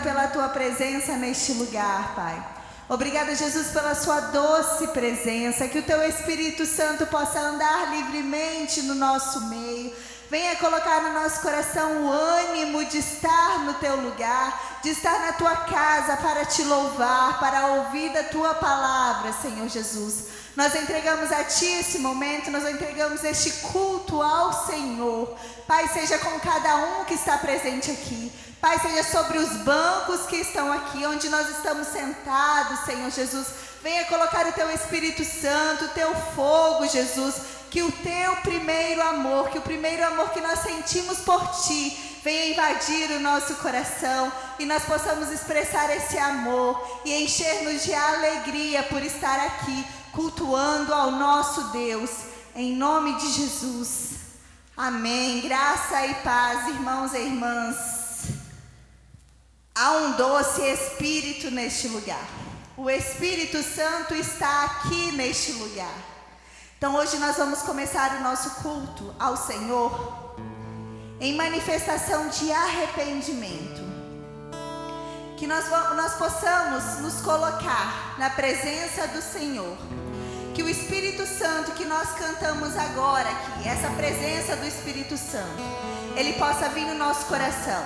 pela tua presença neste lugar, Pai. Obrigada, Jesus, pela sua doce presença. Que o teu Espírito Santo possa andar livremente no nosso meio. Venha colocar no nosso coração o ânimo de estar no teu lugar, de estar na tua casa para te louvar, para ouvir da tua palavra, Senhor Jesus. Nós entregamos a ti esse momento, nós entregamos este culto ao Senhor. Pai, seja com cada um que está presente aqui. Pai, seja sobre os bancos que estão aqui, onde nós estamos sentados, Senhor Jesus. Venha colocar o teu Espírito Santo, o teu fogo, Jesus. Que o teu primeiro amor, que o primeiro amor que nós sentimos por ti, venha invadir o nosso coração e nós possamos expressar esse amor e encher-nos de alegria por estar aqui, cultuando ao nosso Deus, em nome de Jesus. Amém. Graça e paz, irmãos e irmãs. Há um doce Espírito neste lugar. O Espírito Santo está aqui neste lugar. Então hoje nós vamos começar o nosso culto ao Senhor em manifestação de arrependimento. Que nós possamos nos colocar na presença do Senhor. Que o Espírito Santo que nós cantamos agora aqui, essa presença do Espírito Santo, ele possa vir no nosso coração,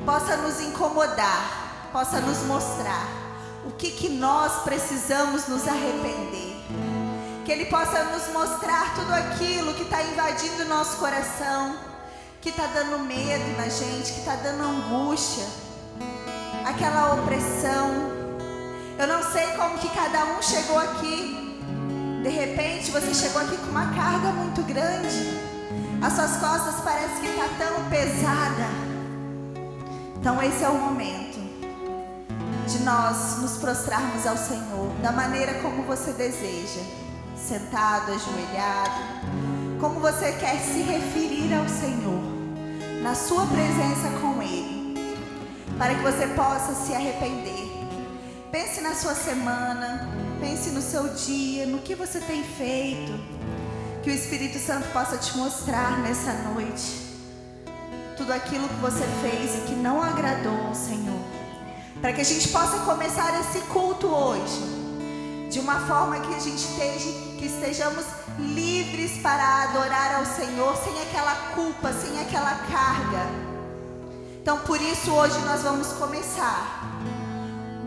possa nos incomodar, possa nos mostrar o que nós precisamos nos arrepender. Que ele possa nos mostrar tudo aquilo que está invadindo o nosso coração, que está dando medo na gente, que está dando angústia, aquela opressão. Eu não sei como que cada um chegou aqui. De repente você chegou aqui com uma carga muito grande. As suas costas parecem que está tão pesada. Então esse é o momento de nós nos prostrarmos ao Senhor da maneira como você deseja. Sentado, ajoelhado, como você quer se referir ao Senhor, na sua presença com Ele, para que você possa se arrepender. Pense na sua semana, pense no seu dia, no que você tem feito, que o Espírito Santo possa te mostrar nessa noite, tudo aquilo que você fez e que não agradou ao Senhor, para que a gente possa começar esse culto hoje, de uma forma que a gente estejamos livres para adorar ao Senhor, sem aquela culpa, sem aquela carga. Então por isso hoje nós vamos começar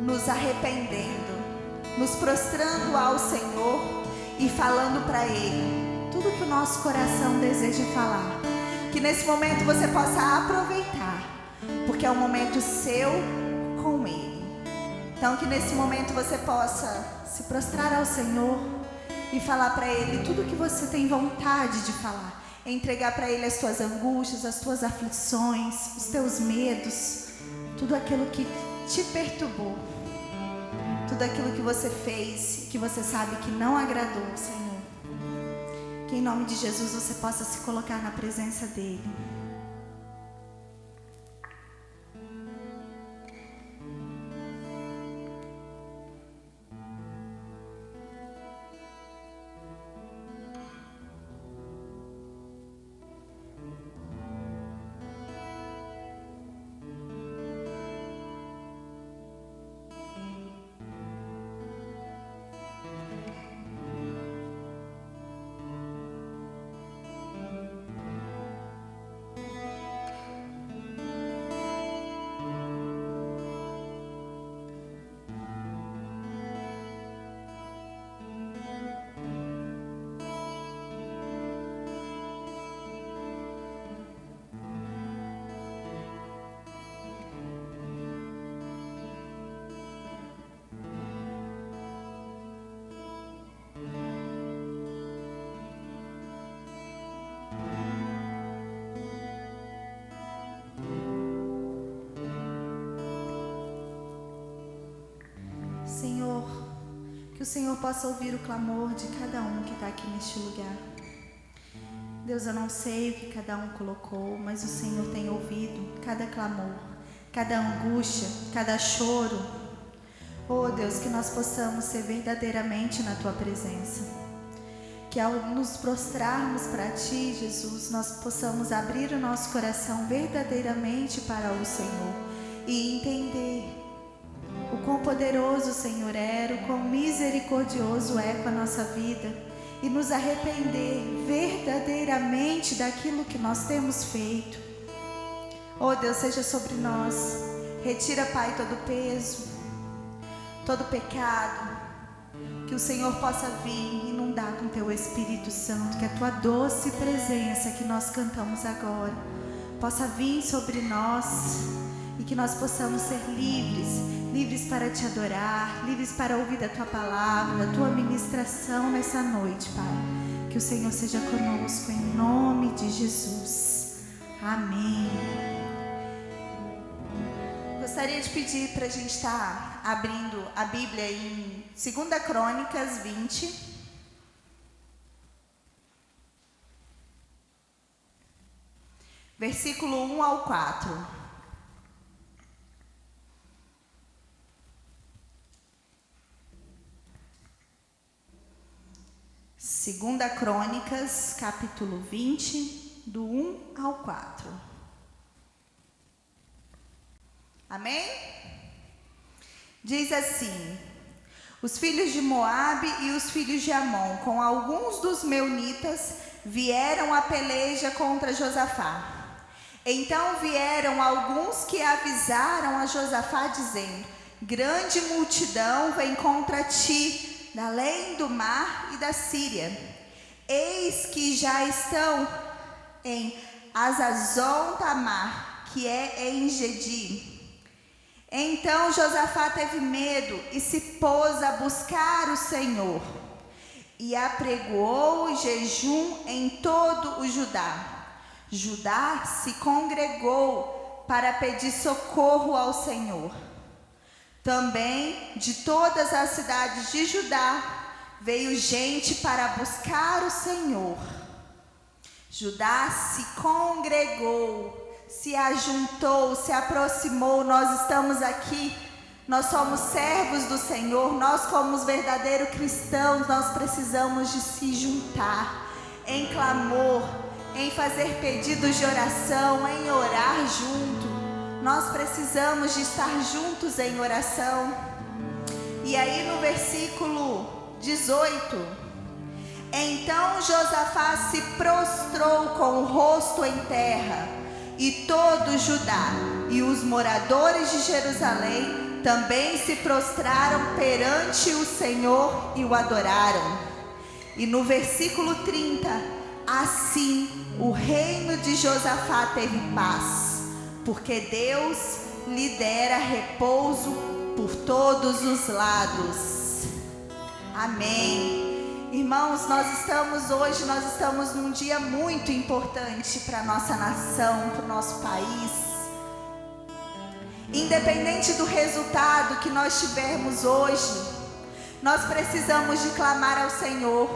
nos arrependendo, nos prostrando ao Senhor e falando para Ele tudo que o nosso coração deseja falar. Que nesse momento você possa aproveitar, porque é um momento seu com Ele. Então que nesse momento você possa se prostrar ao Senhor e falar para Ele tudo o que você tem vontade de falar. Entregar para Ele as tuas angústias, as tuas aflições, os teus medos, tudo aquilo que te perturbou, tudo aquilo que você fez, que você sabe que não agradou ao Senhor. Que em nome de Jesus você possa se colocar na presença dEle. Senhor, que o Senhor possa ouvir o clamor de cada um que está aqui neste lugar. Deus, eu não sei o que cada um colocou, mas o Senhor tem ouvido cada clamor, cada angústia, cada choro. Oh Deus, que nós possamos ser verdadeiramente na Tua presença. Que ao nos prostrarmos para Ti, Jesus, nós possamos abrir o nosso coração verdadeiramente para o Senhor. e entender o quão poderoso o Senhor era, o quão misericordioso é com a nossa vida e nos arrepender verdadeiramente daquilo que nós temos feito. Oh Deus, seja sobre nós. Retira, Pai, todo peso, todo pecado, que o Senhor possa vir inundar com Teu Espírito Santo, que a Tua doce presença que nós cantamos agora possa vir sobre nós e que nós possamos ser livres para Te adorar, livres para ouvir da Tua palavra, da Tua ministração nessa noite, Pai. Que o Senhor seja conosco em nome de Jesus. Amém. Gostaria de pedir para a gente estar abrindo a Bíblia em 2 Crônicas 20. Versículo 1 ao 4. 2 Crônicas, capítulo 20, do 1 ao 4. Amém? Diz assim: os filhos de Moabe e os filhos de Amon, com alguns dos meunitas, vieram à peleja contra Josafá. Então vieram alguns que avisaram a Josafá, dizendo: grande multidão vem contra ti, da além do mar e da Síria. Eis que já estão em Hazazon-Tamar, que é em Gedi. Então Josafá teve medo e se pôs a buscar o Senhor, e apregoou o jejum em todo o Judá. Judá se congregou para pedir socorro ao Senhor. Também de todas as cidades de Judá veio gente para buscar o Senhor. Judá se congregou, se ajuntou, se aproximou. Nós estamos aqui, nós somos servos do Senhor, nós como os verdadeiros cristãos, nós precisamos de se juntar em clamor, em fazer pedidos de oração, em orar junto. Nós precisamos de estar juntos em oração. E aí no versículo 18: então Josafá se prostrou com o rosto em terra, e todo Judá e os moradores de Jerusalém também se prostraram perante o Senhor e o adoraram. E no versículo 30: assim o reino de Josafá teve paz, porque Deus lhe dera repouso por todos os lados. Amém. Irmãos, nós estamos num dia muito importante para a nossa nação, para o nosso país. Independente do resultado que nós tivermos hoje, nós precisamos de clamar ao Senhor,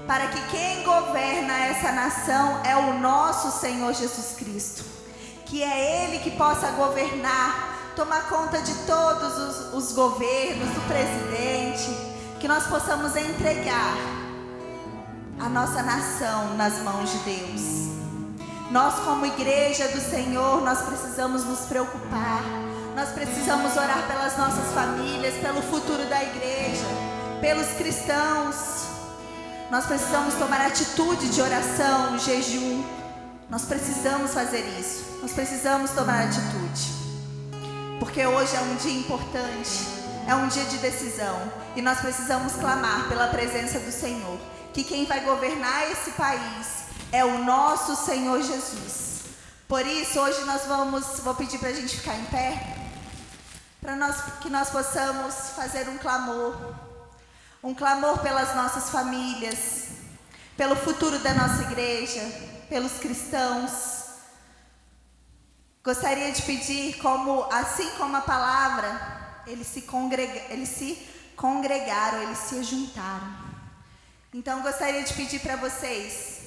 para que quem governa essa nação é o nosso Senhor Jesus Cristo. Que é Ele que possa governar, tomar conta de todos os governos, do presidente, que nós possamos entregar a nossa nação nas mãos de Deus. Nós como igreja do Senhor, nós precisamos nos preocupar, nós precisamos orar pelas nossas famílias, pelo futuro da igreja, pelos cristãos. Nós precisamos tomar atitude de oração, jejum. Nós precisamos fazer isso. Nós precisamos tomar atitude. Porque hoje é um dia importante, é um dia de decisão. E nós precisamos clamar pela presença do Senhor. Que quem vai governar esse país é o nosso Senhor Jesus. Por isso, hoje vou pedir para a gente ficar em pé, que nós possamos fazer um clamor pelas nossas famílias, pelo futuro da nossa igreja, pelos cristãos. Gostaria de pedir, assim como a palavra, eles se congregaram, eles se juntaram. Então gostaria de pedir para vocês,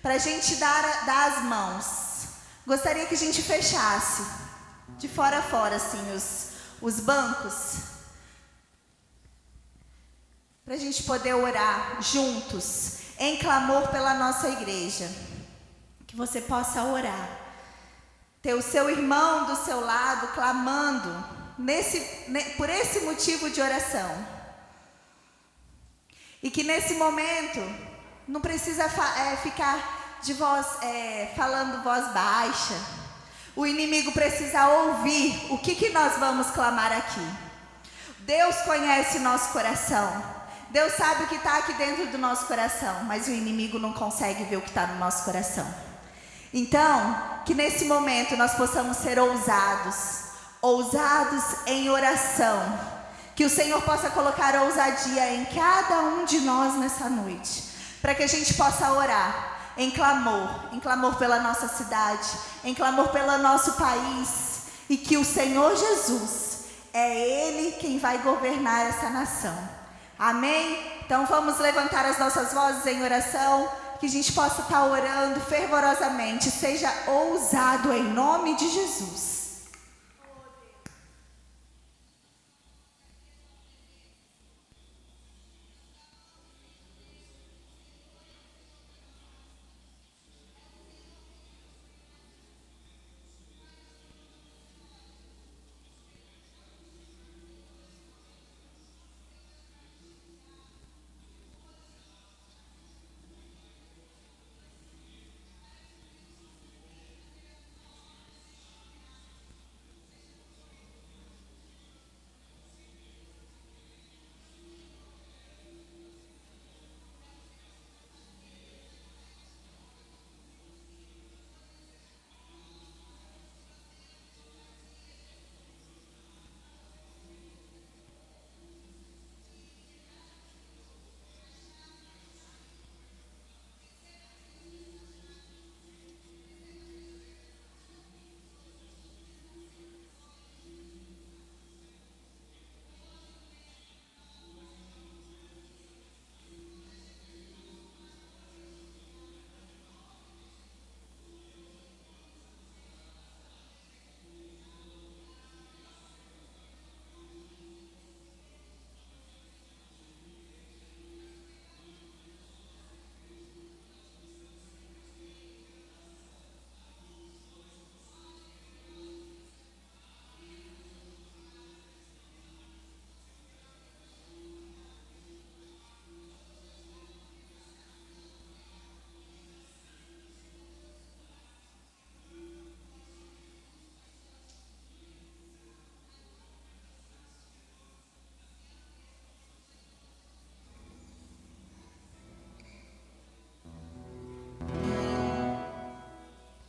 para a gente dar as mãos. Gostaria que a gente fechasse, de fora a fora, assim, os bancos, para a gente poder orar juntos, em clamor pela nossa igreja. Que você possa orar. ter o seu irmão do seu lado clamando por esse motivo de oração. E que nesse momento não precisa ficar de voz, falando voz baixa. O inimigo precisa ouvir o que nós vamos clamar aqui. Deus conhece o nosso coração. Deus sabe o que está aqui dentro do nosso coração, mas o inimigo não consegue ver o que está no nosso coração. Então, que nesse momento nós possamos ser ousados em oração. Que o Senhor possa colocar ousadia em cada um de nós nessa noite, para que a gente possa orar em clamor pela nossa cidade, em clamor pelo nosso país, e que o Senhor Jesus é Ele quem vai governar essa nação. Amém? Então vamos levantar as nossas vozes em oração, que a gente possa estar orando fervorosamente. Seja ousado em nome de Jesus.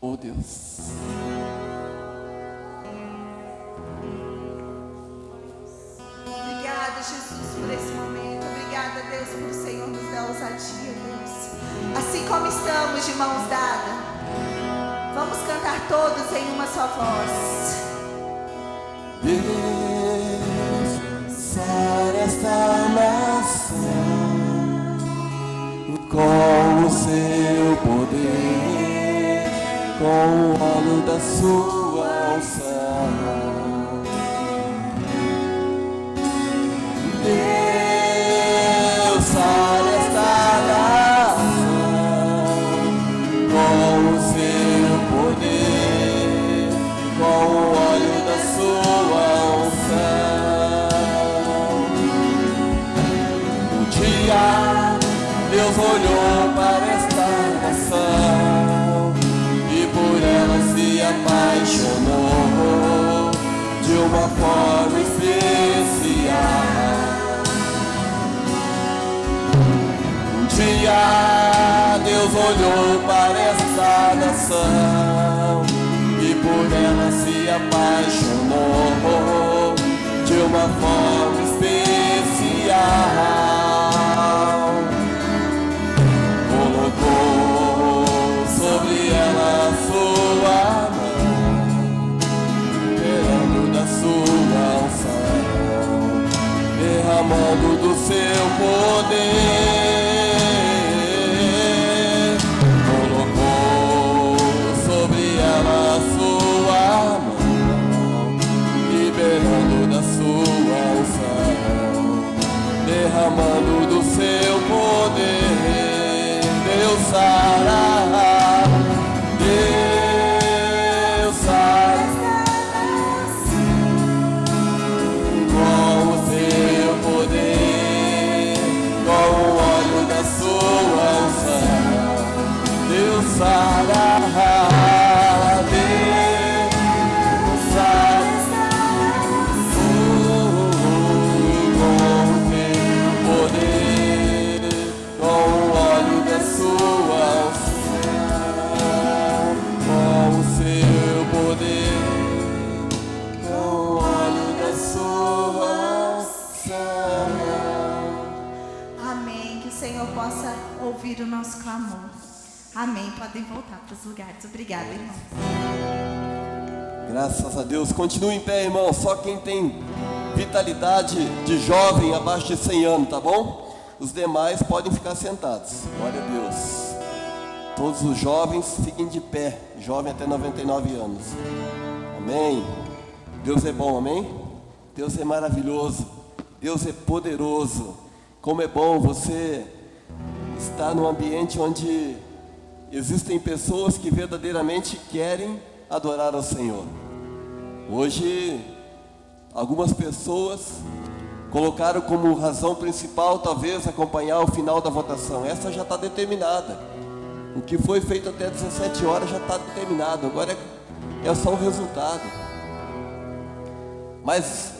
Oh Deus, obrigada, Jesus, por esse momento. Obrigada, Deus, por o Senhor nos dar ousadia, Deus. Assim como estamos de mãos dadas, vamos cantar todos em uma só voz. Deus, sara esta nação com o seu poder, com o óleo da sua unção. Deus, sara esta nação com o seu poder, com o óleo da sua unção. Um dia Deus olhou para esta nação e por ela se apaixonou de uma forma especial. Um dia Deus olhou para esta nação e por ela se apaixonou de uma forma especial. Sobre ela a sua mão, derramando da sua unção, derramando do seu poder. Colocou sobre ela a sua mão, liberando da sua unção, derramando do seu poder. Deus sara, Deus sara. Senhor possa ouvir o nosso clamor. Amém. Podem voltar para os lugares. Obrigada, irmão. Graças a Deus. Continue em pé, irmão. Só quem tem vitalidade de jovem abaixo de 100 anos, tá bom? Os demais podem ficar sentados. Glória a Deus. Todos os jovens fiquem de pé. Jovem até 99 anos. Amém. Deus é bom, amém? Deus é maravilhoso. Deus é poderoso. Como é bom você estar num ambiente onde existem pessoas que verdadeiramente querem adorar ao Senhor. Hoje, algumas pessoas colocaram como razão principal, talvez, acompanhar o final da votação. Essa já está determinada. O que foi feito até 17 horas já está determinado. Agora é só o resultado. Mas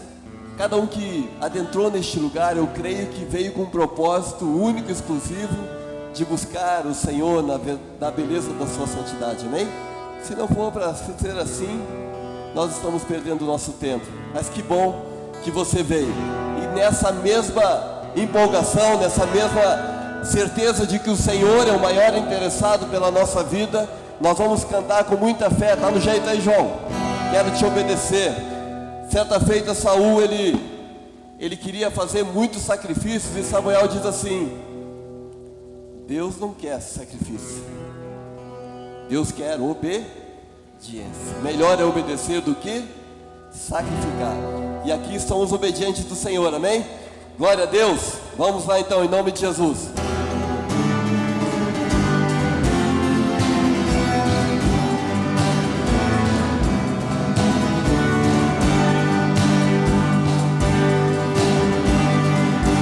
cada um que adentrou neste lugar, eu creio que veio com um propósito único, exclusivo, de buscar o Senhor na beleza da sua santidade, amém? Se não for para ser assim, nós estamos perdendo o nosso tempo. Mas que bom que você veio. E nessa mesma empolgação, nessa mesma certeza de que o Senhor é o maior interessado pela nossa vida, nós vamos cantar com muita fé. Está no jeito aí, João? Quero te obedecer. Certa feita, Saul, ele queria fazer muitos sacrifícios, e Samuel diz assim: Deus não quer sacrifício, Deus quer obediência. Melhor é obedecer do que sacrificar. E aqui estão os obedientes do Senhor, amém? Glória a Deus. Vamos lá então, em nome de Jesus.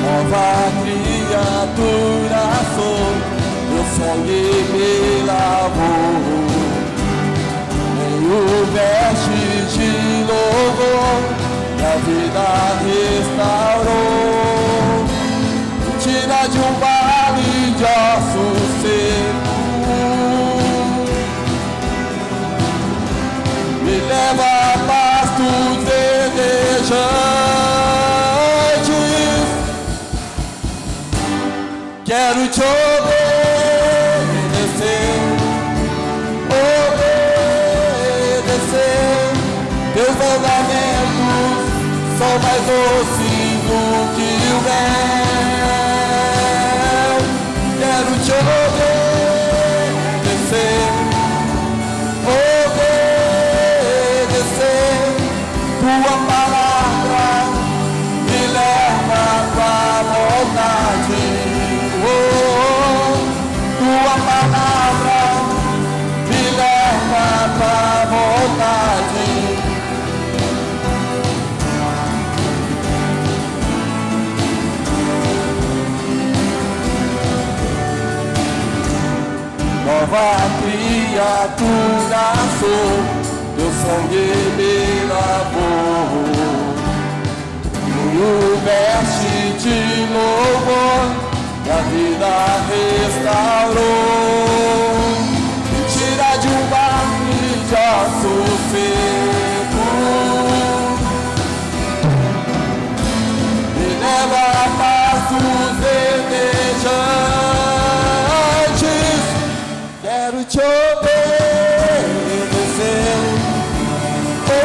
Nova criatura sou, meu sangue me lavou, nenhum veste de louvor, minha vida restaurou, me tira de um vale de ossos secos, me leva a pastos verdejantes. Quero te obedecer, obedecer. Teus mandamentos são mais doces do que o mel. Quero te obedecer, obedecer. Tua palavra me leva pra vontade. Tua palavra me leva pra vontade. Nova criatura sou, teu sangue me lavou, me veste de louvor, minha vida restaurou, me tira de um vale de ossos secos, me leva a pastos verdejantes. Quero te obedecer,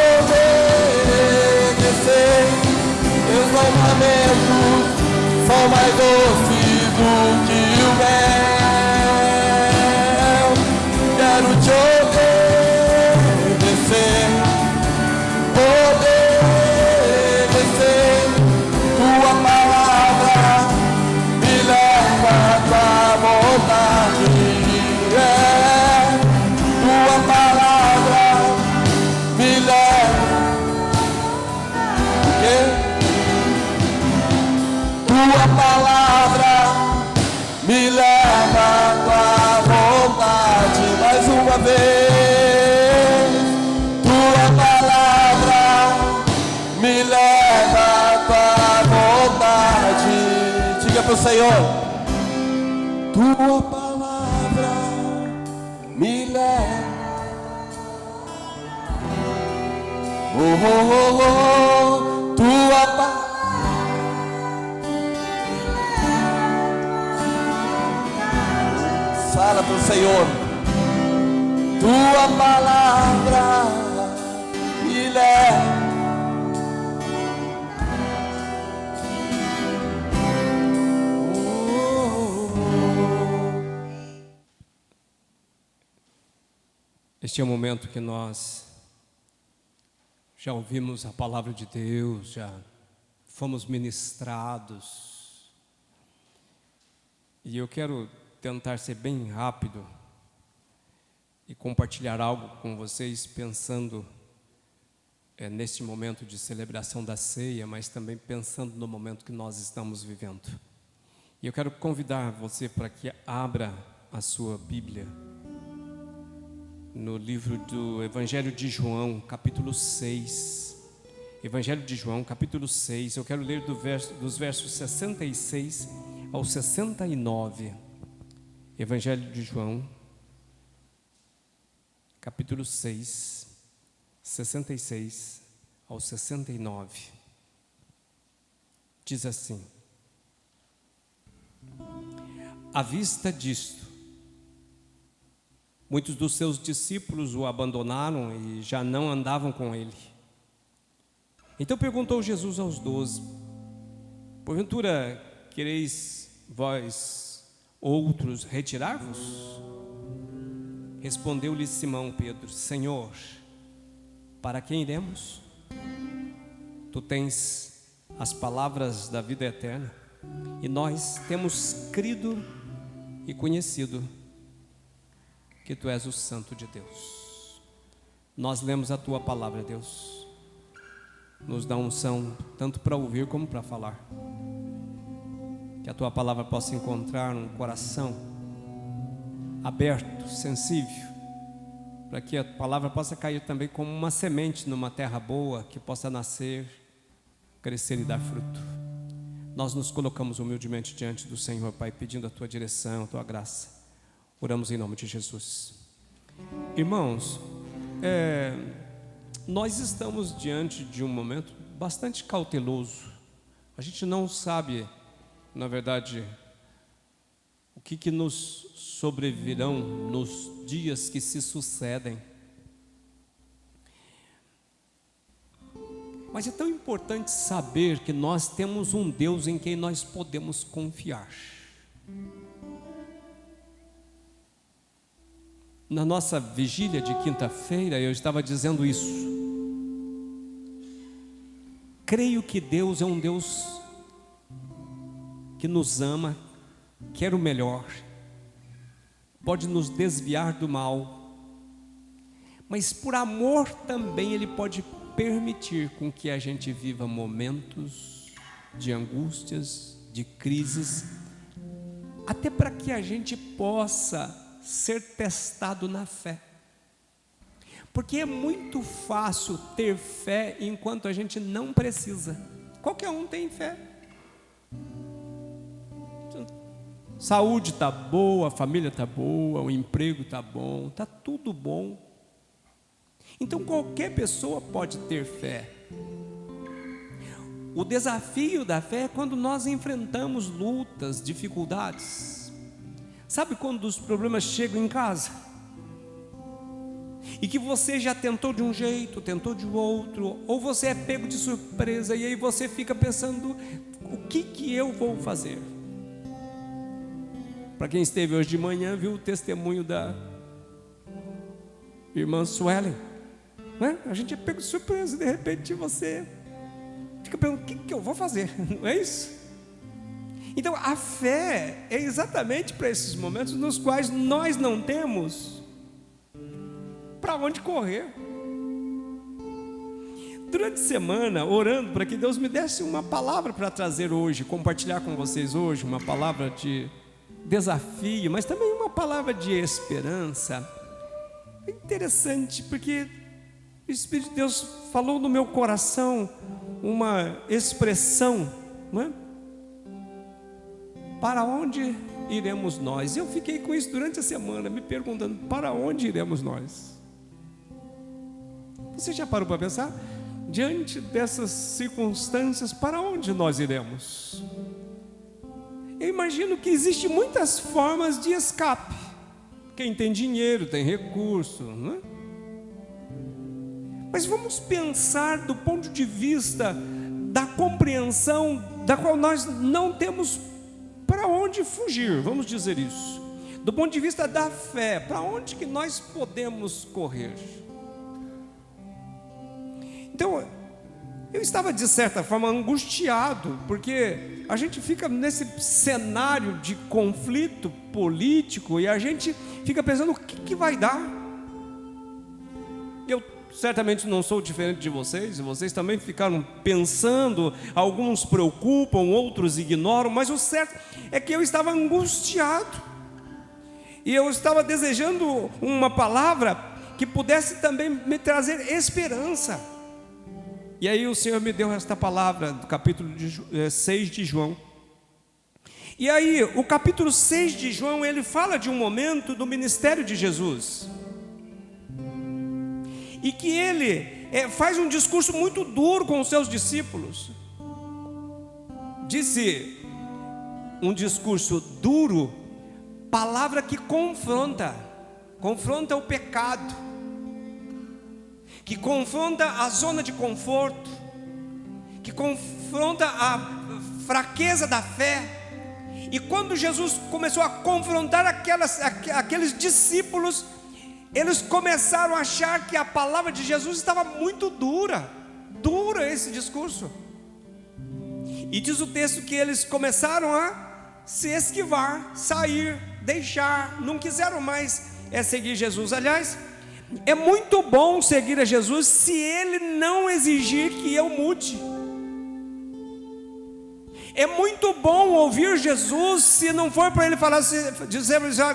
obedecer. Teus mandamentos são mais doces do que o mel. Quero te obedecer, obedecer. Tua palavra me leva pra vontade. Tua palavra me leva. O quê? Tua palavra me leva pra vontade. Mais uma vez. Tua palavra me leva pra vontade. Diga pro Senhor. Tua palavra me leva. Oh, oh, oh, oh. Tua palavra Fala para o Senhor. Tua palavra me leva. Este é o momento que nós já ouvimos a palavra de Deus, já fomos ministrados. E eu quero tentar ser bem rápido e compartilhar algo com vocês, pensando neste momento de celebração da ceia, mas também pensando no momento que nós estamos vivendo. E eu quero convidar você para que abra a sua Bíblia no livro do Evangelho de João, capítulo 6. Evangelho de João, capítulo 6. Eu quero ler dos versos 66 ao 69. Evangelho de João, capítulo 6, 66 ao 69. Diz assim: à vista disto, muitos dos seus discípulos o abandonaram e já não andavam com ele. Então perguntou Jesus aos 12: porventura quereis vós outros retirar-vos? Respondeu-lhe Simão Pedro: Senhor, para quem iremos? Tu tens as palavras da vida eterna, e nós temos crido e conhecido que Tu és o Santo de Deus. Nós lemos a Tua palavra, Deus. Nos dá unção tanto para ouvir como para falar. Que a Tua palavra possa encontrar um coração aberto, sensível, para que a palavra possa cair também como uma semente numa terra boa, que possa nascer, crescer e dar fruto. Nós nos colocamos humildemente diante do Senhor, Pai, pedindo a Tua direção, a Tua graça. Oramos em nome de Jesus. Irmãos, nós estamos diante de um momento bastante cauteloso. A gente não sabe, na verdade, o que nos sobrevirão nos dias que se sucedem. Mas é tão importante saber que nós temos um Deus em quem nós podemos confiar. Na nossa vigília de quinta-feira, eu estava dizendo isso. Creio que Deus é um Deus que nos ama, quer o melhor, pode nos desviar do mal, mas por amor também Ele pode permitir com que a gente viva momentos de angústias, de crises, até para que a gente possa ser testado na fé. Porque é muito fácil ter fé enquanto a gente não precisa. Qualquer um tem fé. Saúde está boa, a família está boa, o emprego está bom, está tudo bom. Então qualquer pessoa pode ter fé. O desafio da fé é quando nós enfrentamos lutas, dificuldades. Sabe quando os problemas chegam em casa? E que você já tentou de um jeito, tentou de outro, ou você é pego de surpresa, e aí você fica pensando, o que eu vou fazer? Para quem esteve hoje de manhã, viu o testemunho da irmã Suelen, né? A gente é pego de surpresa e de repente você fica pensando, o que eu vou fazer? Não é isso? Então a fé é exatamente para esses momentos nos quais nós não temos para onde correr. Durante a semana, orando para que Deus me desse uma palavra para trazer hoje, compartilhar com vocês hoje, uma palavra de desafio, mas também uma palavra de esperança. É interessante porque o Espírito de Deus falou no meu coração uma expressão, não é? Para onde iremos nós? Eu fiquei com isso durante a semana, me perguntando, para onde iremos nós? Você já parou para pensar? Diante dessas circunstâncias, para onde nós iremos? Eu imagino que existem muitas formas de escape. Quem tem dinheiro, tem recurso, não é? Mas vamos pensar do ponto de vista da compreensão, da qual nós não temos para onde fugir, vamos dizer isso. Do ponto de vista da fé, para onde que nós podemos correr? Então, eu estava de certa forma angustiado, porque a gente fica nesse cenário de conflito político e a gente fica pensando o que vai dar. Eu certamente não sou diferente de vocês, e vocês também ficaram pensando, alguns preocupam, outros ignoram, mas o certo é que eu estava angustiado, e eu estava desejando uma palavra que pudesse também me trazer esperança. E aí o Senhor me deu esta palavra do capítulo 6 de João. E aí o capítulo 6 de João, ele fala de um momento do ministério de Jesus, e que ele faz um discurso muito duro com os seus discípulos. Disse um discurso duro, palavra que confronta o pecado, que confronta a zona de conforto, que confronta a fraqueza da fé. E quando Jesus começou a confrontar aqueles discípulos, eles começaram a achar que a palavra de Jesus estava muito dura esse discurso. E diz o texto que eles começaram a se esquivar, sair, deixar, não quiseram mais seguir Jesus. Aliás, é muito bom seguir a Jesus se Ele não exigir que eu mude. É muito bom ouvir Jesus se não for para Ele falar, dizer,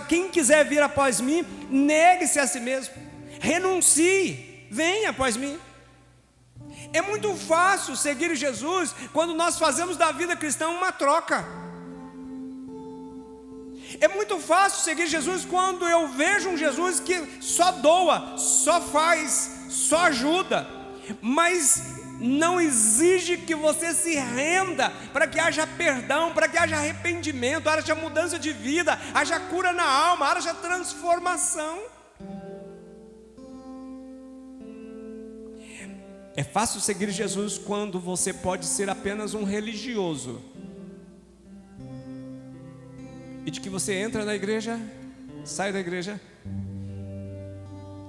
quem quiser vir após mim, negue-se a si mesmo, renuncie, venha após mim. É muito fácil seguir Jesus quando nós fazemos da vida cristã uma troca. É muito fácil seguir Jesus quando eu vejo um Jesus que só doa, só faz, só ajuda, mas não exige que você se renda para que haja perdão, para que haja arrependimento, haja mudança de vida, haja cura na alma, haja transformação. É fácil seguir Jesus quando você pode ser apenas um religioso, e de que você entra na igreja, sai da igreja,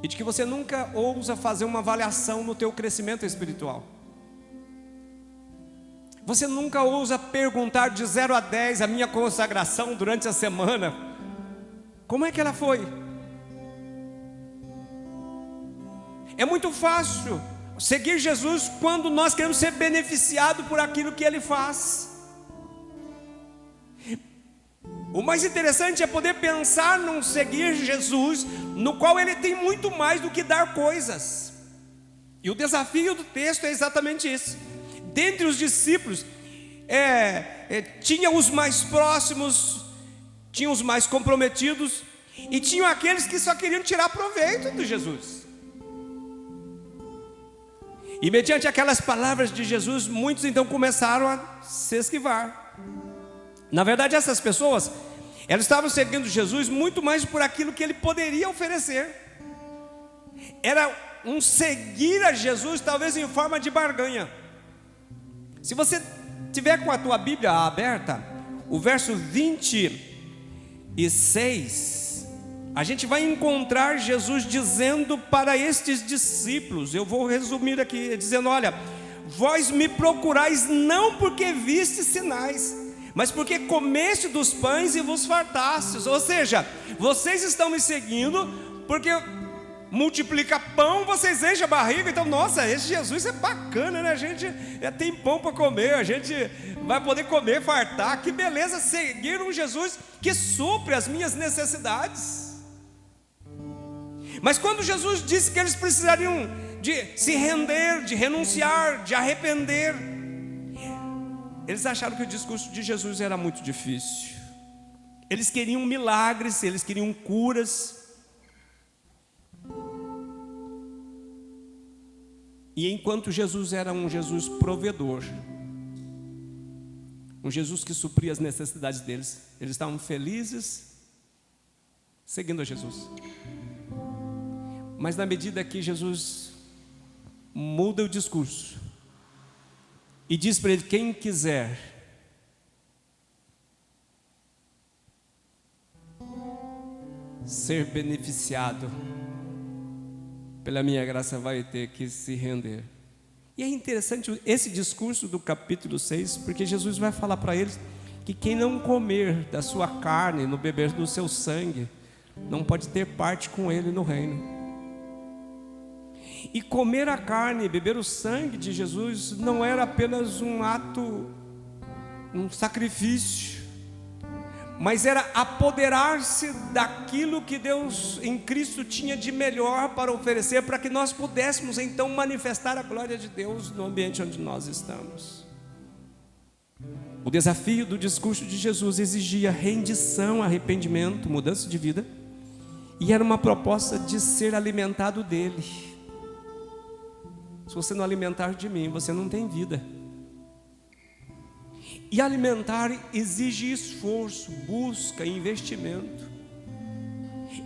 e de que você nunca ousa fazer uma avaliação no teu crescimento espiritual. Você nunca ousa perguntar de 0 a 10 a minha consagração durante a semana, como é que ela foi? É muito fácil seguir Jesus quando nós queremos ser beneficiados por aquilo que Ele faz. O mais interessante é poder pensar num seguir Jesus, no qual Ele tem muito mais do que dar coisas. E o desafio do texto é exatamente isso. Dentre os discípulos, tinha os mais próximos, tinha os mais comprometidos, e tinham aqueles que só queriam tirar proveito de Jesus. E mediante aquelas palavras de Jesus, muitos então começaram a se esquivar. Na verdade, essas pessoas, elas estavam seguindo Jesus muito mais por aquilo que Ele poderia oferecer. Era um seguir a Jesus talvez em forma de barganha. Se você tiver com a tua Bíblia aberta, o verso 26, a gente vai encontrar Jesus dizendo para estes discípulos, eu vou resumir aqui, dizendo: olha, vós me procurais não porque vistes sinais, mas porque comeste dos pães e vos fartastes. Ou seja, vocês estão me seguindo porque multiplica pão, vocês enchem a barriga. Então, nossa, esse Jesus é bacana, né? A gente tem pão para comer, a gente vai poder comer, fartar. Que beleza seguir um Jesus que supre as minhas necessidades. Mas quando Jesus disse que eles precisariam de se render, de renunciar, de arrepender, eles acharam que o discurso de Jesus era muito difícil. Eles queriam milagres, eles queriam curas. E enquanto Jesus era um Jesus provedor, um Jesus que supria as necessidades deles, eles estavam felizes seguindo a Jesus. Mas na medida que Jesus muda o discurso e diz para ele: quem quiser ser beneficiado pela minha graça vai ter que se render. E é interessante esse discurso do capítulo 6, porque Jesus vai falar para eles que quem não comer da sua carne, no beber do seu sangue, não pode ter parte com ele no reino. E comer a carne e beber o sangue de Jesus não era apenas um ato, um sacrifício, mas era apoderar-se daquilo que Deus em Cristo tinha de melhor para oferecer, para que nós pudéssemos então manifestar a glória de Deus no ambiente onde nós estamos. O desafio do discurso de Jesus exigia rendição, arrependimento, mudança de vida, e era uma proposta de ser alimentado dele. Se você não alimentar de mim, você não tem vida. E alimentar exige esforço, busca, investimento.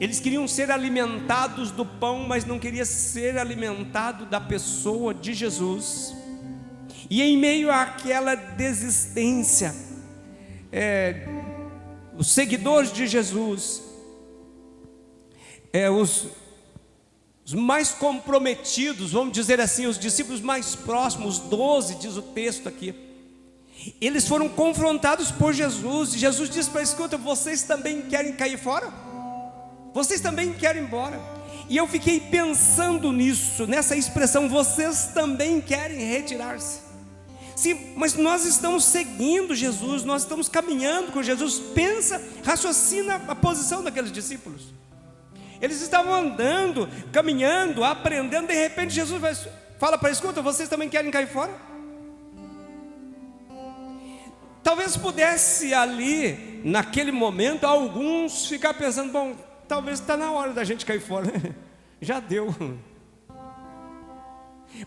Eles queriam ser alimentados do pão, mas não queriam ser alimentados da pessoa de Jesus. E em meio àquela desistência, os seguidores de Jesus, os mais comprometidos, vamos dizer assim, os discípulos mais próximos, 12, diz o texto aqui, eles foram confrontados por Jesus, e Jesus disse para eles: escuta, vocês também querem cair fora? Vocês também querem ir embora? E eu fiquei pensando nisso, nessa expressão, vocês também querem retirar-se. Sim, mas nós estamos seguindo Jesus, nós estamos caminhando com Jesus. Pensa, raciocina a posição daqueles discípulos. Eles estavam andando, caminhando, aprendendo, de repente Jesus fala para eles: escuta, vocês também querem cair fora? Talvez pudesse ali, naquele momento, alguns ficar pensando: bom, talvez está na hora da gente cair fora, já deu.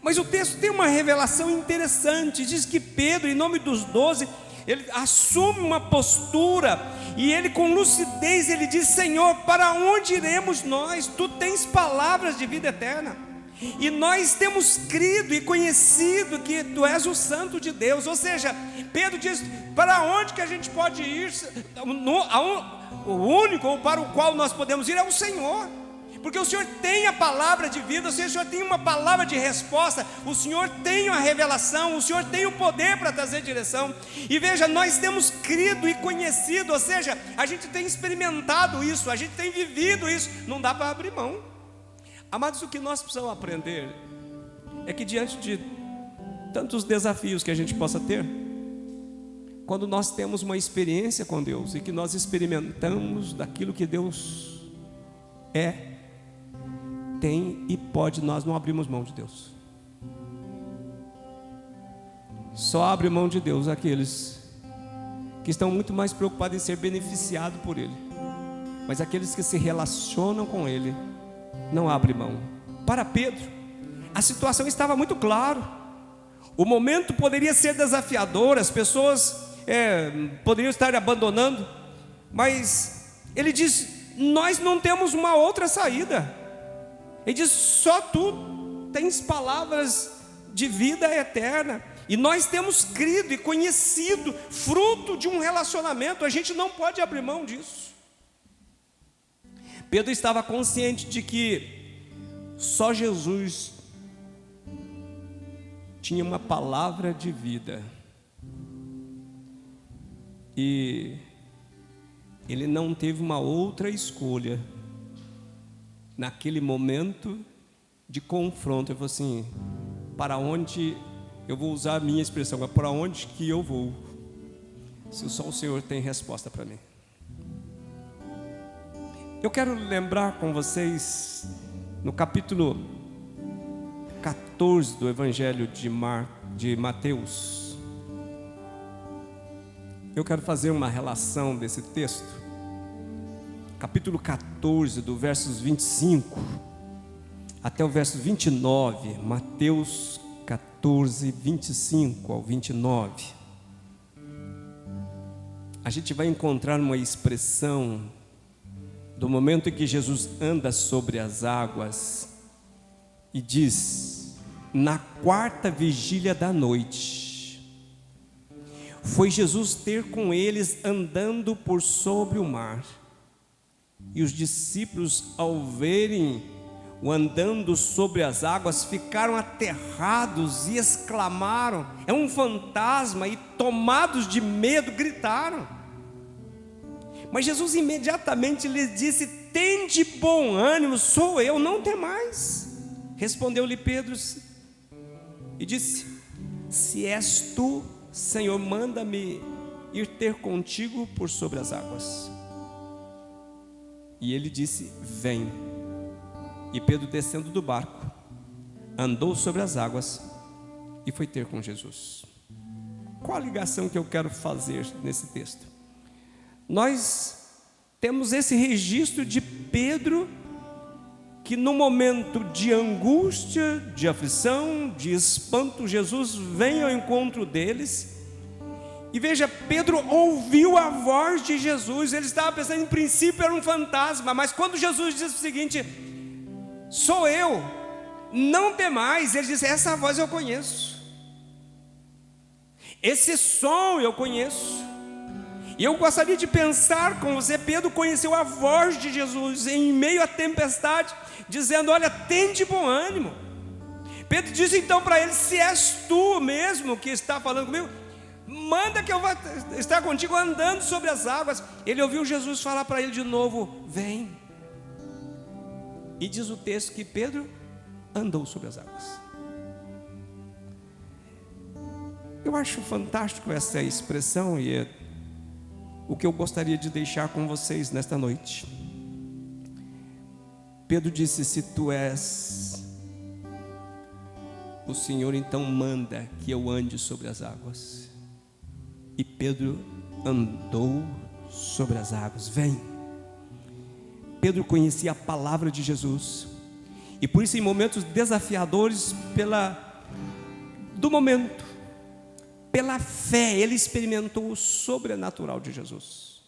Mas o texto tem uma revelação interessante. Diz que Pedro, em nome dos 12, ele assume uma postura, e ele com lucidez, ele diz: Senhor, para onde iremos nós? Tu tens palavras de vida eterna, e nós temos crido e conhecido que Tu és o Santo de Deus. Ou seja, Pedro diz: para onde que a gente pode ir? O único ou para o qual nós podemos ir é o Senhor, porque o Senhor tem a palavra de vida, o Senhor tem uma palavra de resposta, o Senhor tem a revelação, o Senhor tem o poder para trazer direção. E veja, nós temos crido e conhecido, ou seja, a gente tem experimentado isso, a gente tem vivido isso, não dá para abrir mão. Amados, o que nós precisamos aprender é que diante de tantos desafios que a gente possa ter, quando nós temos uma experiência com Deus e que nós experimentamos daquilo que Deus tem e pode, nós não abrimos mão de Deus. Só abre mão de Deus aqueles que estão muito mais preocupados em ser beneficiados por Ele, mas aqueles que se relacionam com Ele não abrem mão. Para Pedro, a situação estava muito clara. O momento poderia ser desafiador, as pessoas poderiam estar abandonando, mas ele diz: nós não temos uma outra saída. Ele diz: só Tu tens palavras de vida eterna, e nós temos crido e conhecido, fruto de um relacionamento, a gente não pode abrir mão disso. Pedro estava consciente de que só Jesus tinha uma palavra de vida, e ele não teve uma outra escolha. Naquele momento de confronto, ele falou assim: para onde, eu vou usar a minha expressão, para onde que eu vou, se só o Senhor tem resposta para mim? Eu quero lembrar com vocês, no capítulo 14 do Evangelho de Mateus, eu quero fazer uma relação desse texto. Capítulo 14, do versos 25 até o verso 29, Mateus 14, 25 ao 29. A gente vai encontrar uma expressão do momento em que Jesus anda sobre as águas e diz: na quarta vigília da noite, foi Jesus ter com eles andando por sobre o mar. E os discípulos, ao verem o andando sobre as águas, ficaram aterrados e exclamaram: é um fantasma! E tomados de medo, gritaram. Mas Jesus imediatamente lhes disse: tende bom ânimo, sou eu, não temais. Respondeu-lhe Pedro e disse: se és tu, Senhor, manda-me ir ter contigo por sobre as águas. E ele disse: vem. E Pedro, descendo do barco, andou sobre as águas e foi ter com Jesus. Qual a ligação que eu quero fazer nesse texto? Nós temos esse registro de Pedro, que no momento de angústia, de aflição, de espanto, Jesus vem ao encontro deles. E veja, Pedro ouviu a voz de Jesus. Ele estava pensando, em princípio era um fantasma, mas quando Jesus diz o seguinte: sou eu, não temais, ele diz: essa voz eu conheço, esse som eu conheço. E eu gostaria de pensar com você, Pedro conheceu a voz de Jesus em meio à tempestade, dizendo: olha, tende bom ânimo. Pedro diz então para ele: se és tu mesmo que está falando comigo, manda que eu vá estar contigo andando sobre as águas. Ele ouviu Jesus falar para ele de novo: vem. E diz o texto que Pedro andou sobre as águas. Eu acho fantástico essa expressão, e é o que eu gostaria de deixar com vocês nesta noite. Pedro disse: se tu és o Senhor, então manda que eu ande sobre as águas. E Pedro andou sobre as águas. Vem. Pedro conhecia a palavra de Jesus, e por isso, em momentos desafiadores, do momento, pela fé, ele experimentou o sobrenatural de Jesus.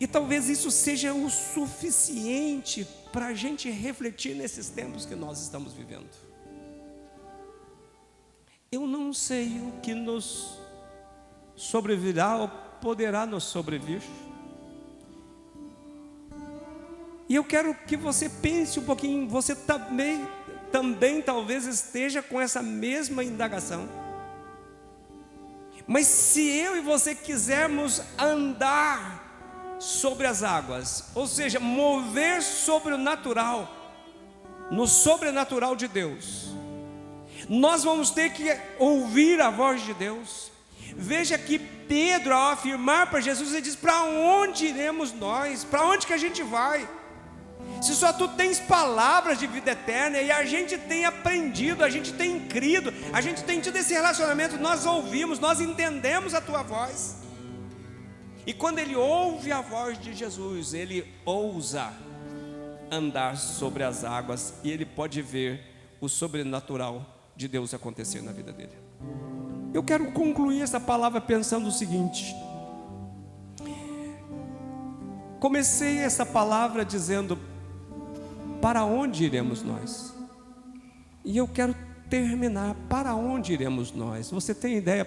E talvez isso seja o suficiente para a gente refletir nesses tempos que nós estamos vivendo. Eu não sei o que nos sobrevirá ou poderá nos sobrevir. E eu quero que você pense um pouquinho. Você também talvez esteja com essa mesma indagação. Mas se eu e você quisermos andar sobre as águas, ou seja, mover sobre o natural, no sobrenatural de Deus, nós vamos ter que ouvir a voz de Deus. Veja que Pedro, ao afirmar para Jesus, ele diz: para onde iremos nós? Para onde que a gente vai? Se só tu tens palavras de vida eterna, e a gente tem aprendido, a gente tem crido, a gente tem tido esse relacionamento, nós ouvimos, nós entendemos a tua voz. E quando ele ouve a voz de Jesus, ele ousa andar sobre as águas, e ele pode ver o sobrenatural de Deus acontecer na vida dele. Eu quero concluir essa palavra pensando o seguinte: comecei essa palavra dizendo: para onde iremos nós? E eu quero terminar: para onde iremos nós? Você tem ideia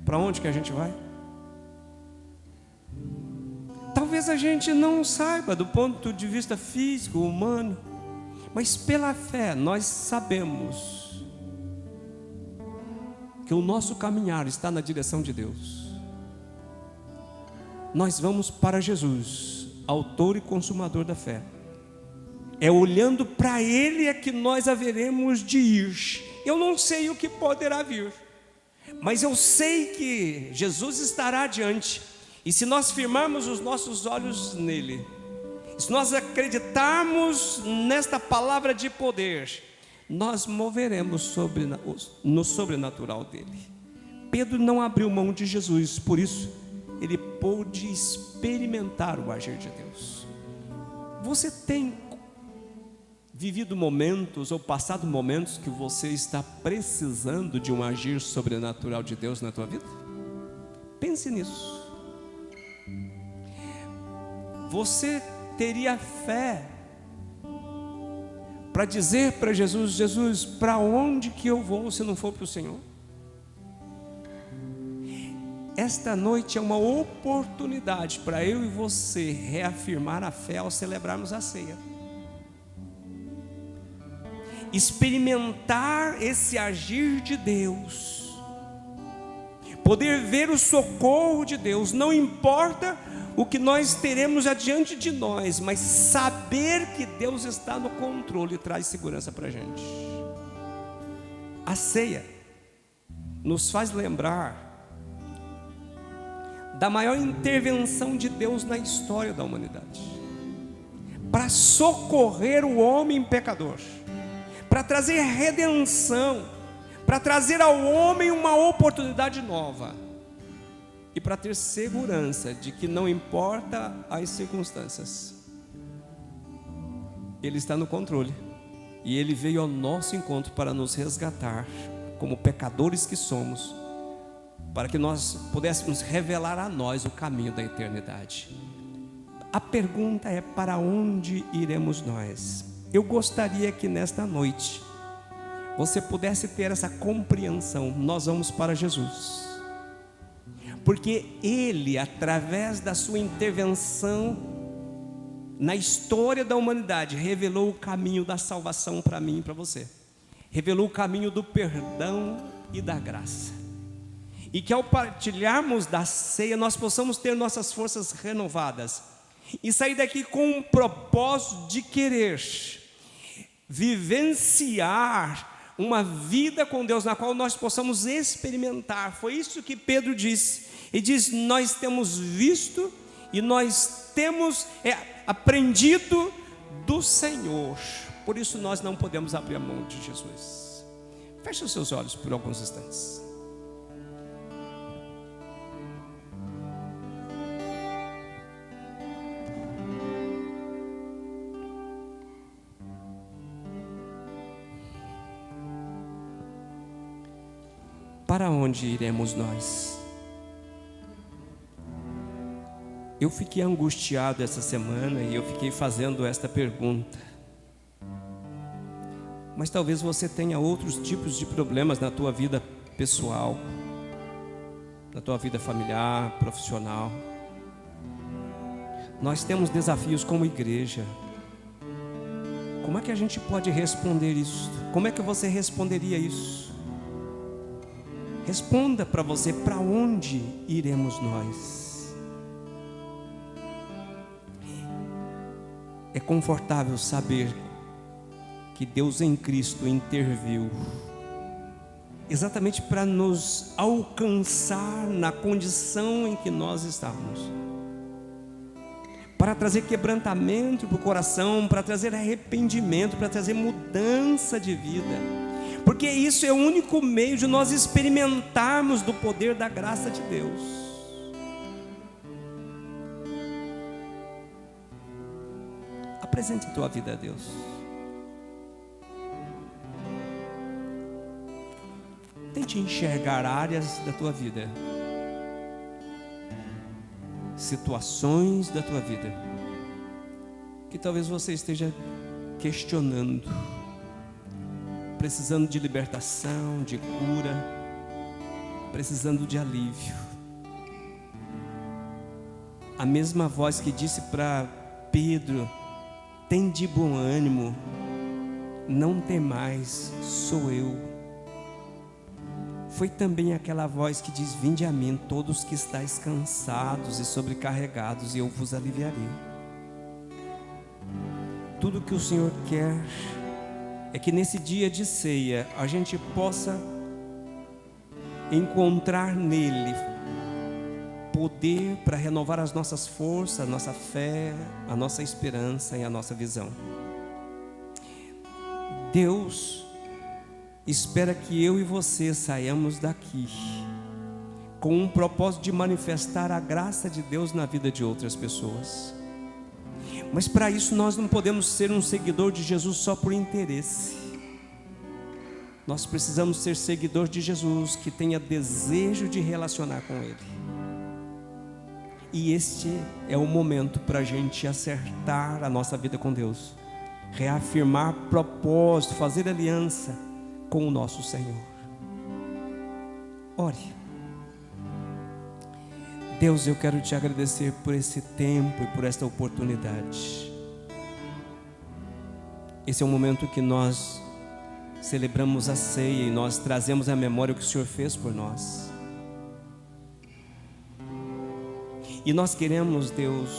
para onde que a gente vai? Talvez a gente não saiba do ponto de vista físico, humano, mas pela fé nós sabemos que o nosso caminhar está na direção de Deus. Nós vamos para Jesus, autor e consumador da fé. É olhando para Ele é que nós haveremos de ir. Eu não sei o que poderá vir, mas eu sei que Jesus estará adiante. E se nós firmarmos os nossos olhos nele, se nós acreditarmos nesta palavra de poder, nós moveremos no sobrenatural dele. Pedro não abriu mão de Jesus, por isso ele pôde experimentar o agir de Deus. Você tem vivido momentos ou passado momentos que você está precisando de um agir sobrenatural de Deus na tua vida? Pense nisso. você teria fé para dizer para Jesus: Jesus, para onde que eu vou se não for para o Senhor? Esta noite é uma oportunidade para eu e você reafirmar a fé ao celebrarmos a ceia. Experimentar esse agir de Deus, poder ver o socorro de Deus. Não importa o que nós teremos adiante de nós, mas saber que Deus está no controle traz segurança para a gente. A ceia nos faz lembrar da maior intervenção de Deus na história da humanidade, para socorrer o homem pecador, para trazer redenção, para trazer ao homem uma oportunidade nova, e para ter segurança de que não importa as circunstâncias, Ele está no controle, e Ele veio ao nosso encontro para nos resgatar, como pecadores que somos, para que nós pudéssemos revelar a nós o caminho da eternidade. A pergunta é: para onde iremos nós? Eu gostaria que nesta noite você pudesse ter essa compreensão. Nós vamos para Jesus, porque Ele, através da sua intervenção na história da humanidade, revelou o caminho da salvação para mim e para você, revelou o caminho do perdão e da graça, e que ao partilharmos da ceia nós possamos ter nossas forças renovadas e sair daqui com um propósito de querer vivenciar uma vida com Deus, na qual nós possamos experimentar. Foi isso que Pedro disse. Ele diz: nós temos visto e nós temos aprendido do Senhor, por isso nós não podemos abrir a mão de Jesus. Feche os seus olhos por alguns instantes. Para onde iremos nós? Eu fiquei angustiado essa semana e eu fiquei fazendo esta pergunta. Mas talvez você tenha outros tipos de problemas na tua vida pessoal, na tua vida familiar, profissional. Nós temos desafios como igreja. Como é que a gente pode responder isso? Como é que você responderia isso? Responda para você: para onde iremos nós? É confortável saber que Deus em Cristo interviu exatamente para nos alcançar na condição em que nós estávamos, para trazer quebrantamento para o coração, para trazer arrependimento, para trazer mudança de vida, porque isso é o único meio de nós experimentarmos do poder da graça de Deus. Apresente a tua vida a Deus. Tente enxergar áreas da tua vida, situações da tua vida, que talvez você esteja questionando, precisando de libertação, de cura, precisando de alívio. A mesma voz que disse para Pedro: tem de bom ânimo, não temais, sou eu. Foi também aquela voz que diz: vinde a mim todos que estáis cansados e sobrecarregados, e eu vos aliviarei. Tudo que o Senhor quer é que nesse dia de ceia a gente possa encontrar nele poder para renovar as nossas forças, a nossa fé, a nossa esperança e a nossa visão. Deus espera que eu e você saiamos daqui com um propósito de manifestar a graça de Deus na vida de outras pessoas. Mas para isso nós não podemos ser um seguidor de Jesus só por interesse. Nós precisamos ser seguidor de Jesus que tenha desejo de relacionar com Ele. E este é o momento para a gente acertar a nossa vida com Deus, reafirmar propósito, fazer aliança com o nosso Senhor. Ore. Deus, eu quero te agradecer por esse tempo e por esta oportunidade. Esse é o momento que nós celebramos a ceia e nós trazemos à memória o que o Senhor fez por nós. E nós queremos, Deus,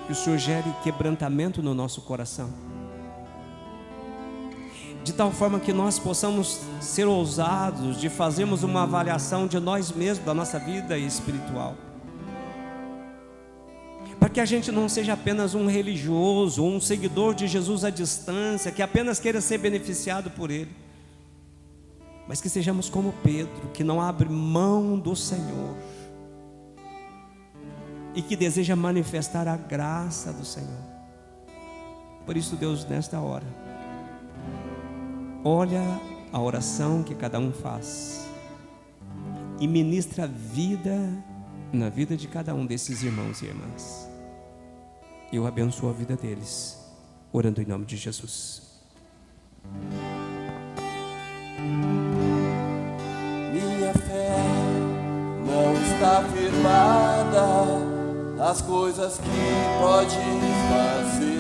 que o Senhor gere quebrantamento no nosso coração, de tal forma que nós possamos ser ousados de fazermos uma avaliação de nós mesmos, da nossa vida espiritual, para que a gente não seja apenas um religioso, um seguidor de Jesus à distância, que apenas queira ser beneficiado por Ele, mas que sejamos como Pedro, que não abre mão do Senhor e que deseja manifestar a graça do Senhor. Por isso, Deus, nesta hora, olha a oração que cada um faz e ministra vida na vida de cada um desses irmãos e irmãs. Eu abençoo a vida deles, orando em nome de Jesus. Minha fé não está firmada nas coisas que podes fazer.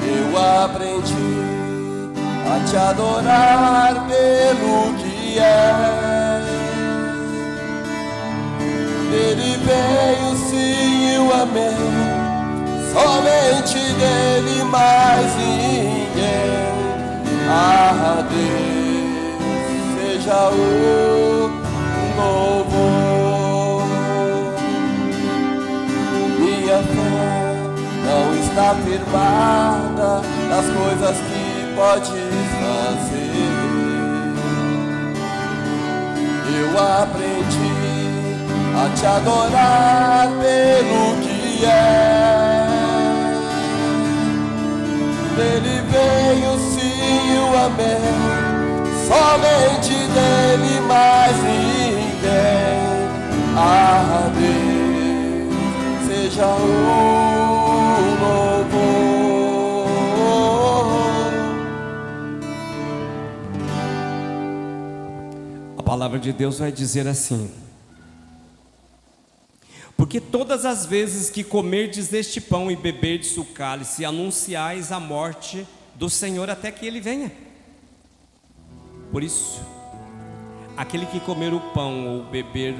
Eu aprendi a te adorar pelo que é. Ele veio, sim, eu amei, somente dele, mais ninguém. Ah, Deus, seja o louvor. Minha fé não está firmada nas coisas que podes fazer. Eu aprendi a te adorar pelo que é. Ele veio, sim, eu amei, somente dele, mais ninguém. Ah, Deus, seja o louvor. A palavra de Deus vai dizer assim: porque todas as vezes que comerdes deste pão e beberdes o cálice, anunciais a morte do Senhor até que Ele venha. Por isso, aquele que comer o pão ou beber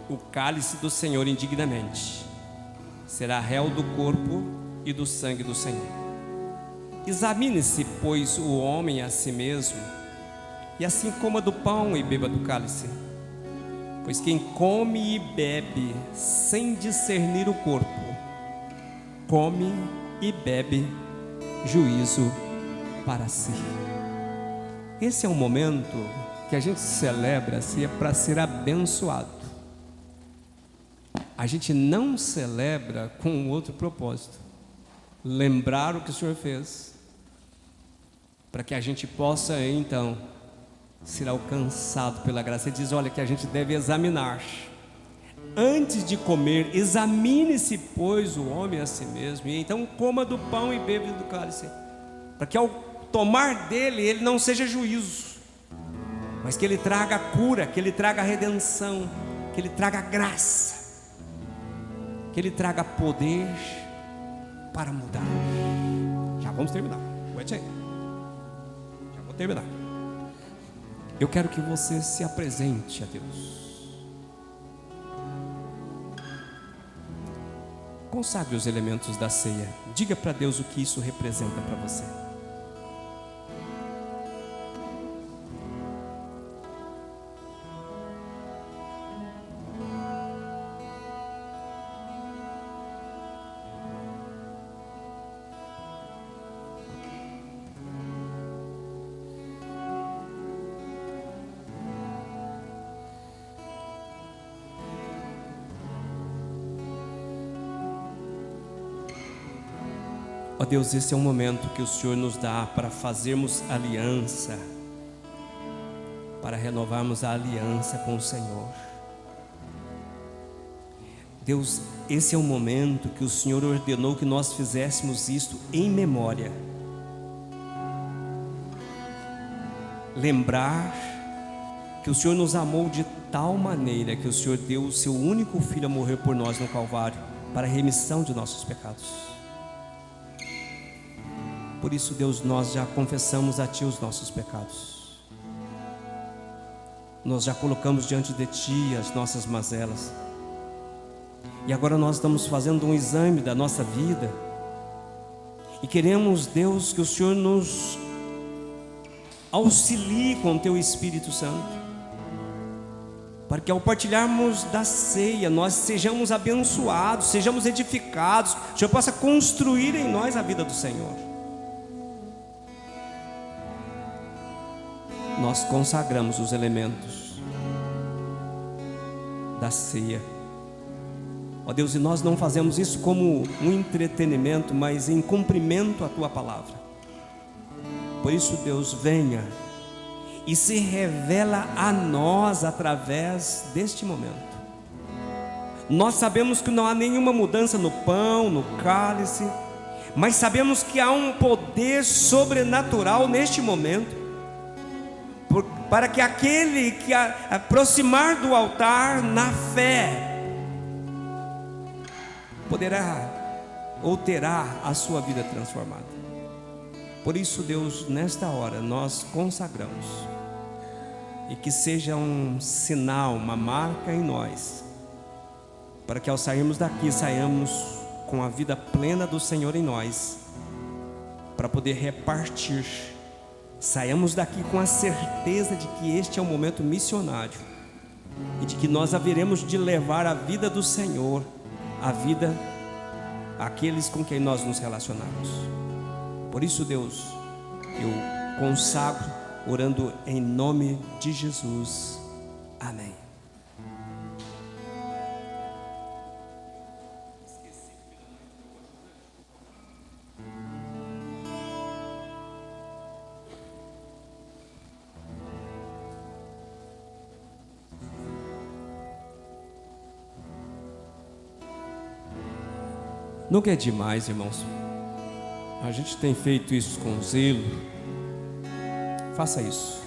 o cálice do Senhor indignamente, será réu do corpo e do sangue do Senhor. Examine-se, pois, o homem a si mesmo, e assim coma do pão e beba do cálice. Pois quem come e bebe sem discernir o corpo, come e bebe juízo para si. Esse é um momento que a gente celebra assim, é para ser abençoado. A gente não celebra com um outro propósito: lembrar o que o Senhor fez, para que a gente possa então ser alcançado pela graça. Ele diz, olha, que a gente deve examinar. Antes de comer, examine-se, pois, o homem a si mesmo, e então coma do pão e beba do cálice, para que ao tomar dele, ele não seja juízo, mas que ele traga cura, que ele traga redenção, que ele traga graça, que ele traga poder para mudar. Já vamos terminar. Aguente aí. Já vou terminar. Eu quero que você se apresente a Deus. Consagre os elementos da ceia. Diga para Deus o que isso representa para você. Ó Deus, esse é um momento que o Senhor nos dá para fazermos aliança, para renovarmos a aliança com o Senhor. Deus, esse é o momento que o Senhor ordenou que nós fizéssemos isto em memória. Lembrar que o Senhor nos amou de tal maneira que o Senhor deu o seu único Filho a morrer por nós no Calvário, para a remissão de nossos pecados. Por isso, Deus, nós já confessamos a Ti os nossos pecados. Nós já colocamos diante de Ti as nossas mazelas. E agora nós estamos fazendo um exame da nossa vida. E queremos, Deus, que o Senhor nos auxilie com o Teu Espírito Santo, para que ao partilharmos da ceia, nós sejamos abençoados, sejamos edificados, o Senhor possa construir em nós a vida do Senhor. Nós consagramos os elementos da ceia, ó Deus, e nós não fazemos isso como um entretenimento, mas em cumprimento à Tua palavra. Por isso, Deus, venha e se revela a nós através deste momento. Nós sabemos que não há nenhuma mudança no pão, no cálice, mas sabemos que há um poder sobrenatural neste momento, para que aquele que aproximar do altar na fé poderá ou terá a sua vida transformada. Por isso, Deus, nesta hora nós consagramos, e que seja um sinal, uma marca em nós, para que ao sairmos daqui, saiamos com a vida plena do Senhor em nós, para poder repartir. Saiamos daqui com a certeza de que este é um momento missionário, e de que nós haveremos de levar a vida do Senhor, a vida àqueles com quem nós nos relacionamos. Por isso, Deus, eu consagro, orando em nome de Jesus. Amém. Nunca é demais, irmãos. A gente tem feito isso com zelo. Faça isso.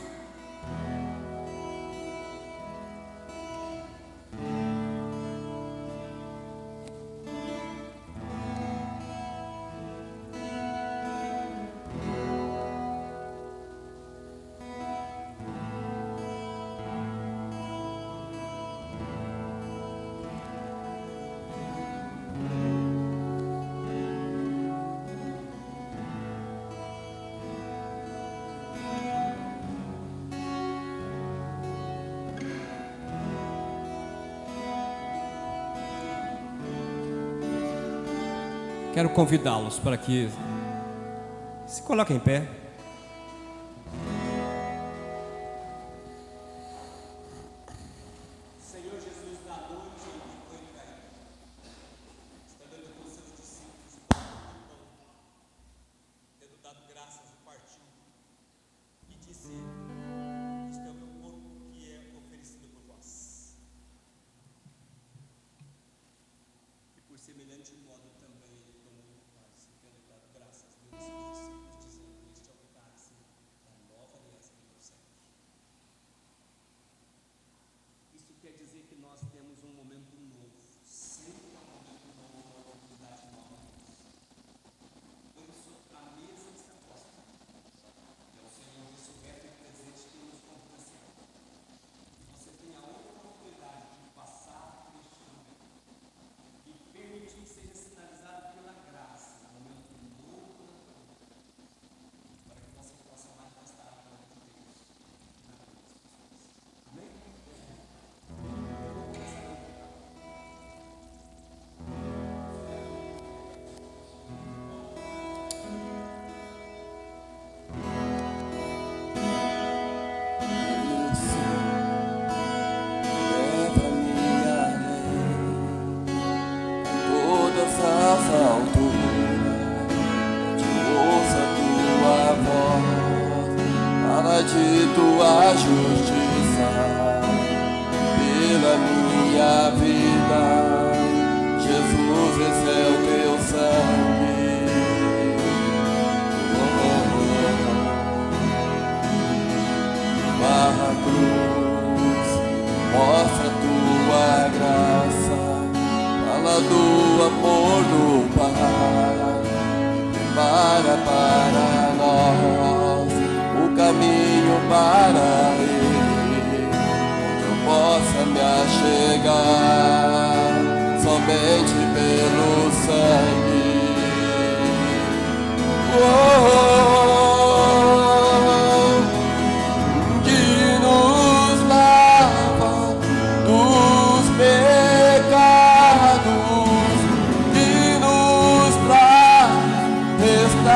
Quero convidá-los para que se coloquem em pé. Senhor Jesus, na noite em que foi caído, estando com seus discípulos, tendo dado graças, o partiu e disse: isto é o meu corpo que é oferecido por vós. E por semelhante modo também tendo dado graças a Deus, seus discípulos, dizendo: este é o cálice da nova aliança do meu sangue. Isso quer dizer que nós temos um momento novo, sempre é um momento novo, uma oportunidade nova. Por isso, a mesa está posta. É o Senhor ressurreto e presente que nos confidenciou. E você tem a oportunidade de passar por este momento e permitir que seja sinalizado pela graça, um momento novo na tua vida, para que você possa manifestar a glória de Deus na vida das pessoas. Amém? Eu vou começar a orar. Leva-me além, todas as alturas, que ouça tua voz, para de tua justiça, pela minha vida, amor do Pai para nós o caminho para Ele, onde eu possa me achegar somente pelo sangue. Que nos lava dos pecados, que nos traz restauração.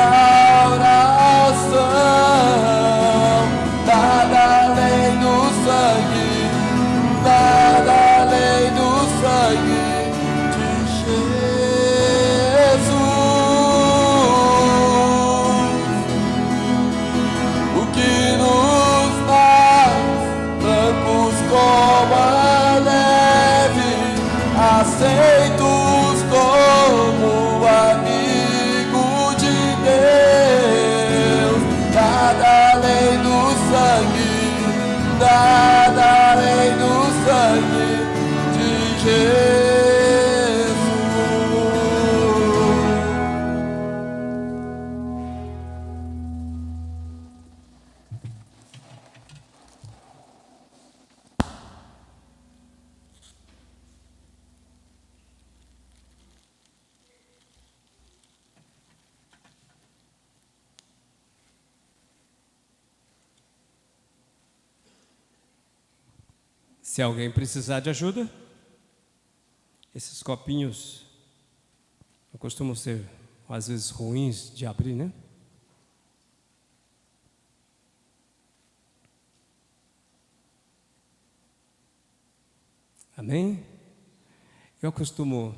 Nada além do sangue, nada além do sangue de Jesus. O que nos faz brancos como a neve, aceitos como amigo de Deus. Nada além do sangue, nada além do sangue de Jesus. Se alguém precisar de ajuda, esses copinhos não costumam ser, às vezes, ruins de abrir, né? Amém? Eu costumo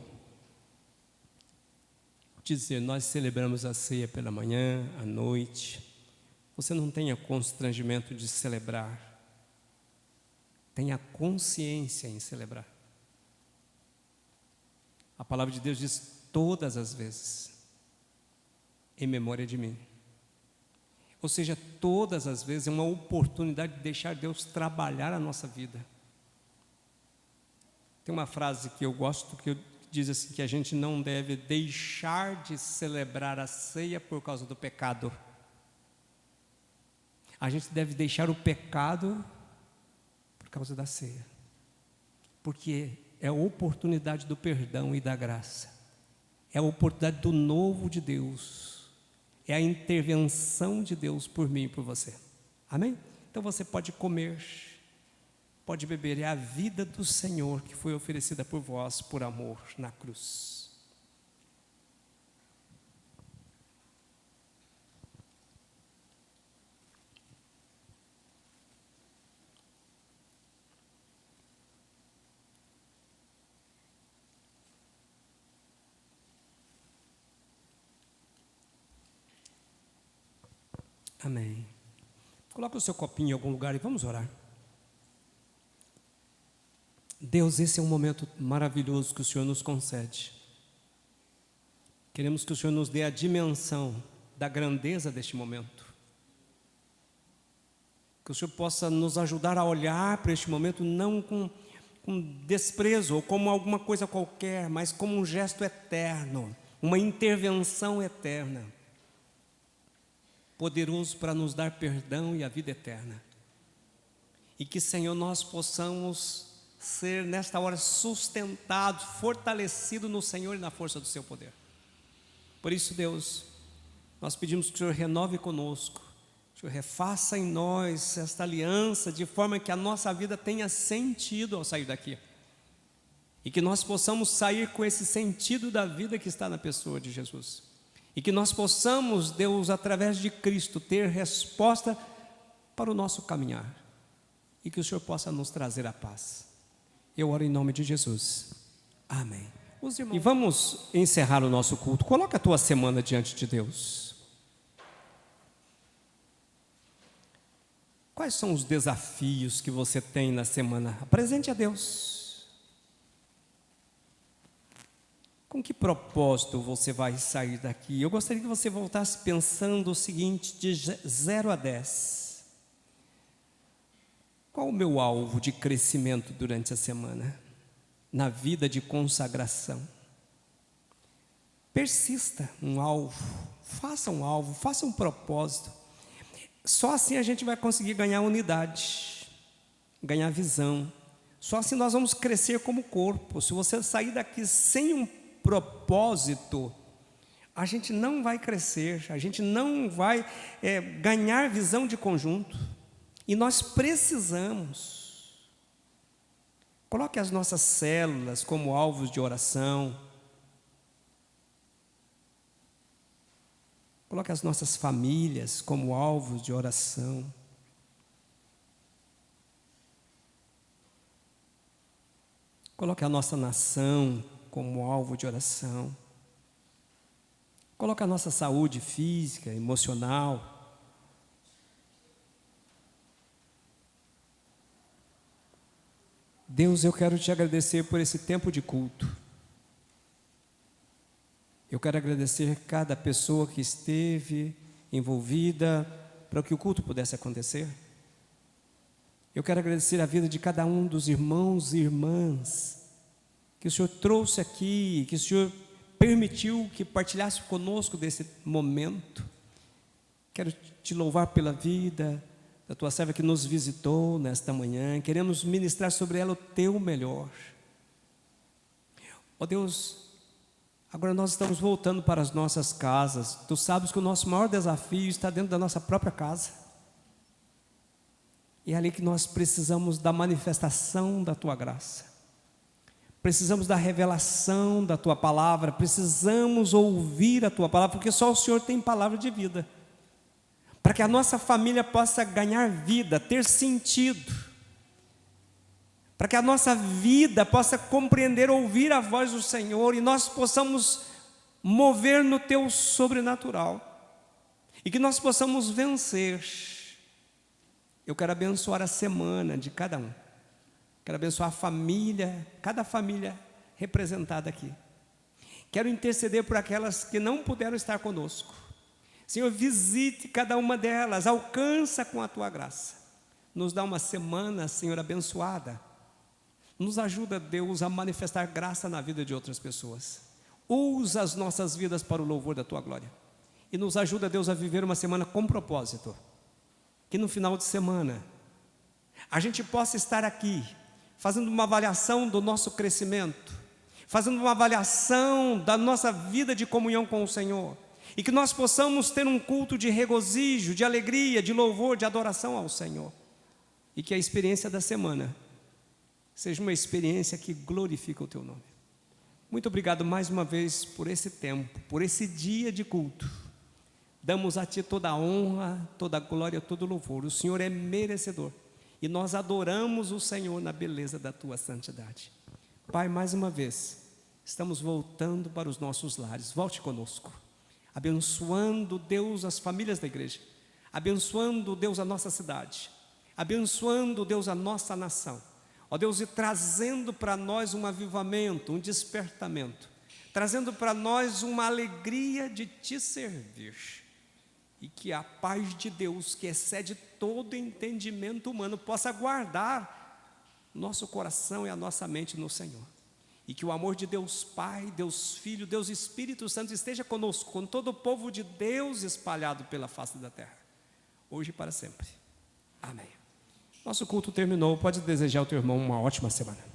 dizer, nós celebramos a ceia pela manhã, à noite. Você não tenha constrangimento de celebrar. Tenha consciência em celebrar. A palavra de Deus diz todas as vezes, em memória de mim. Ou seja, todas as vezes é uma oportunidade de deixar Deus trabalhar a nossa vida. Tem uma frase que eu gosto que diz assim, que a gente não deve deixar de celebrar a ceia por causa do pecado. A gente deve deixar o pecado por causa da ceia, porque é a oportunidade do perdão e da graça, é a oportunidade do novo de Deus, é a intervenção de Deus por mim e por você. Amém? Então você pode comer, pode beber, é a vida do Senhor que foi oferecida por vós por amor na cruz. Amém. Coloca o seu copinho em algum lugar e vamos orar. Deus, esse é um momento maravilhoso que o Senhor nos concede. Queremos que o Senhor nos dê a dimensão da grandeza deste momento. Que o Senhor possa nos ajudar a olhar para este momento não com desprezo ou como alguma coisa qualquer, mas como um gesto eterno, uma intervenção eterna, poderoso para nos dar perdão e a vida eterna. E que, Senhor, nós possamos ser nesta hora sustentados, fortalecidos no Senhor e na força do seu poder. Por isso, Deus, nós pedimos que o Senhor renove conosco, que o Senhor refaça em nós esta aliança, de forma que a nossa vida tenha sentido ao sair daqui. E que nós possamos sair com esse sentido da vida que está na pessoa de Jesus. E que nós possamos, Deus, através de Cristo, ter resposta para o nosso caminhar. E que o Senhor possa nos trazer a paz. Eu oro em nome de Jesus. Amém. E vamos encerrar o nosso culto. Coloca a tua semana diante de Deus. Quais são os desafios que você tem na semana? Apresente a Deus. Com que propósito você vai sair daqui? Eu gostaria que você voltasse pensando o seguinte, de 0 a 10. Qual o meu alvo de crescimento durante a semana? Na vida de consagração. Persista um alvo, faça um propósito. Só assim a gente vai conseguir ganhar unidade, ganhar visão. Só assim nós vamos crescer como corpo. Se você sair daqui sem um propósito, a gente não vai crescer, a gente não vai ganhar visão de conjunto. E nós precisamos. Coloque as nossas células como alvos de oração. Coloque as nossas famílias como alvos de oração. Coloque a nossa nação como alvo de oração. Coloque a nossa saúde física, emocional. Deus, eu quero te agradecer por esse tempo de culto. Eu quero agradecer cada pessoa que esteve envolvida para que o culto pudesse acontecer. Eu quero agradecer a vida de cada um dos irmãos e irmãs que o Senhor trouxe aqui, que o Senhor permitiu que partilhasse conosco desse momento. Quero te louvar pela vida da tua serva que nos visitou nesta manhã. Queremos ministrar sobre ela o teu melhor. Ó Deus, agora nós estamos voltando para as nossas casas. Tu sabes que o nosso maior desafio está dentro da nossa própria casa. E é ali que nós precisamos da manifestação da tua graça. Precisamos da revelação da tua palavra. Precisamos ouvir a tua palavra, porque só o Senhor tem palavra de vida. Para que a nossa família possa ganhar vida, ter sentido. Para que a nossa vida possa compreender, ouvir a voz do Senhor e nós possamos mover no teu sobrenatural e que nós possamos vencer. Eu quero abençoar a semana de cada um. Quero abençoar a família, cada família representada aqui. Quero interceder por aquelas que não puderam estar conosco. Senhor, visite cada uma delas, alcança com a tua graça. Nos dá uma semana, Senhor, abençoada. Nos ajuda, Deus, a manifestar graça na vida de outras pessoas. Usa as nossas vidas para o louvor da tua glória. E nos ajuda, Deus, a viver uma semana com propósito. Que no final de semana a gente possa estar aqui fazendo uma avaliação do nosso crescimento, fazendo uma avaliação da nossa vida de comunhão com o Senhor, e que nós possamos ter um culto de regozijo, de alegria, de louvor, de adoração ao Senhor, e que a experiência da semana seja uma experiência que glorifica o teu nome. Muito obrigado mais uma vez por esse tempo, por esse dia de culto. Damos a ti toda a honra, toda a glória, todo o louvor. O Senhor é merecedor. E nós adoramos o Senhor na beleza da tua santidade. Pai, mais uma vez, estamos voltando para os nossos lares. Volte conosco. Abençoando, Deus, as famílias da igreja. Abençoando, Deus, a nossa cidade. Abençoando, Deus, a nossa nação. Ó Deus, e trazendo para nós um avivamento, um despertamento. Trazendo para nós uma alegria de te servir. E que a paz de Deus, que excede todo entendimento humano, possa guardar nosso coração e a nossa mente no Senhor. E que o amor de Deus Pai, Deus Filho, Deus Espírito Santo esteja conosco, com todo o povo de Deus espalhado pela face da terra, hoje e para sempre. Amém. Nosso culto terminou. Pode desejar ao teu irmão uma ótima semana.